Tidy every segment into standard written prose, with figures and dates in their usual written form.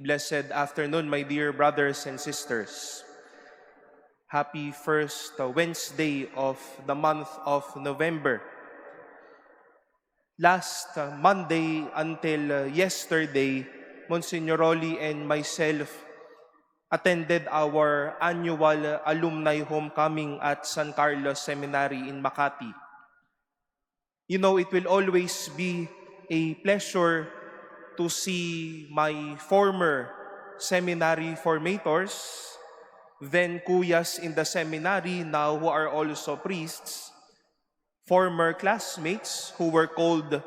Blessed afternoon, my dear brothers and sisters. Happy first Wednesday of the month of November. Last Monday until yesterday, Monsignor Rolly and myself attended our annual alumni homecoming at San Carlos Seminary in Makati. You know, it will always be a pleasure to see my former seminary formators, then kuyas in the seminary now who are also priests, former classmates who were called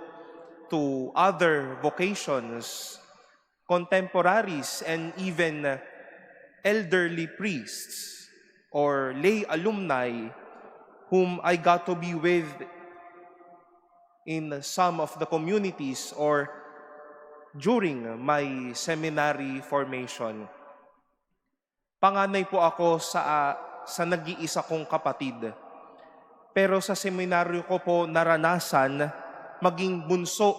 to other vocations, contemporaries, and even elderly priests or lay alumni whom I got to be with in some of the communities or during my seminary formation. Panganay po ako sa nag-iisa kong kapatid. Pero sa seminaryo ko po naranasan maging bunso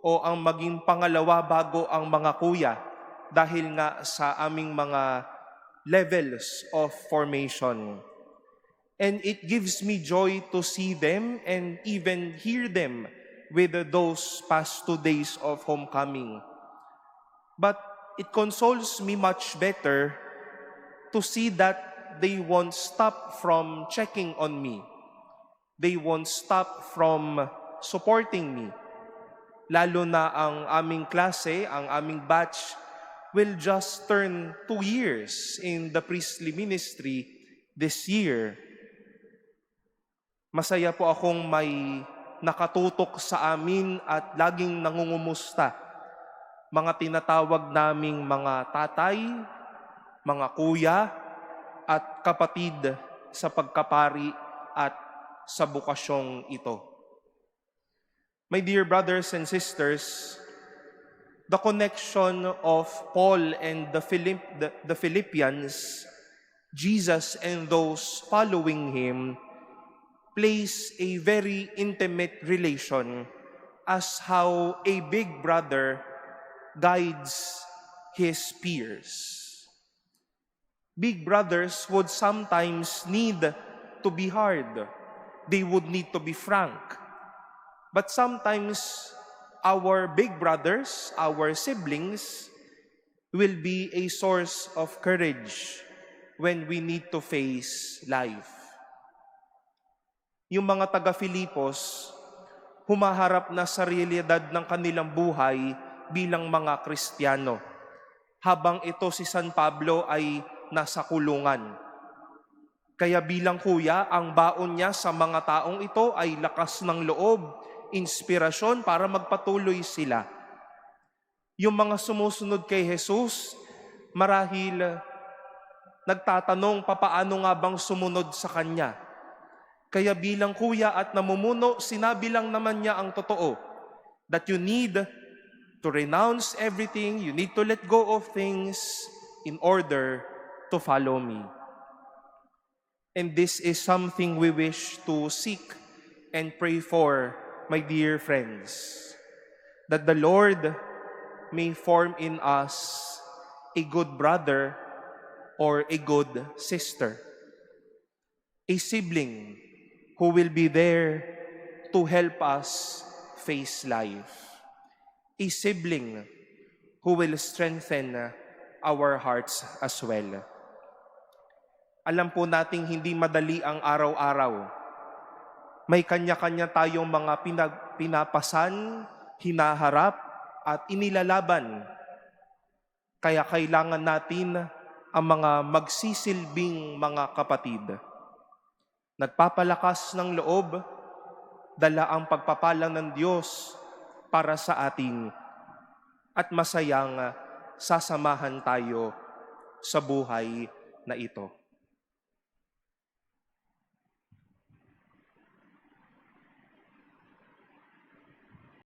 o ang maging pangalawa bago ang mga kuya dahil nga sa aming mga levels of formation. And it gives me joy to see them and even hear them with those past 2 days of homecoming. But it consoles me much better to see that they won't stop from checking on me. They won't stop from supporting me. Lalo na ang aming klase, ang aming batch, will just turn 2 years in the priestly ministry this year. Masaya po akong may nakatutok sa amin at laging nangungumusta. Mga tinatawag naming mga tatay, mga kuya, at kapatid sa pagkapari at sa bukasyong ito. My dear brothers and sisters, the connection of Paul and the Philippians, Jesus and those following him, plays a very intimate relation as how a big brother guides his peers. Big brothers would sometimes need to be hard. They would need to be frank. But sometimes our big brothers, our siblings, will be a source of courage when we need to face life. Yung mga taga-Filipos, humaharap na sa realidad ng kanilang buhay bilang mga Kristiyano, habang ito si San Pablo ay nasa kulungan. Kaya bilang kuya, ang baon niya sa mga taong ito ay lakas ng loob, inspirasyon para magpatuloy sila. Yung mga sumusunod kay Jesus, marahil nagtatanong papaano nga bang sumunod sa Kanya. Kaya bilang kuya at namumuno, sinabi lang naman niya ang totoo, that you need to renounce everything, you need to let go of things in order to follow me. And this is something we wish to seek and pray for, my dear friends, that the Lord may form in us a good brother or a good sister, a sibling who will be there to help us face life, a sibling who will strengthen our hearts as well. Alam po nating hindi madali ang araw-araw. May kanya-kanya tayong mga pinapasan, hinaharap, at inilalaban. Kaya kailangan natin ang mga magsisilbing mga kapatid. Nagpapalakas ng loob, dala ang pagpapalang ng Diyos para sa atin, at masayang sasamahan tayo sa buhay na ito.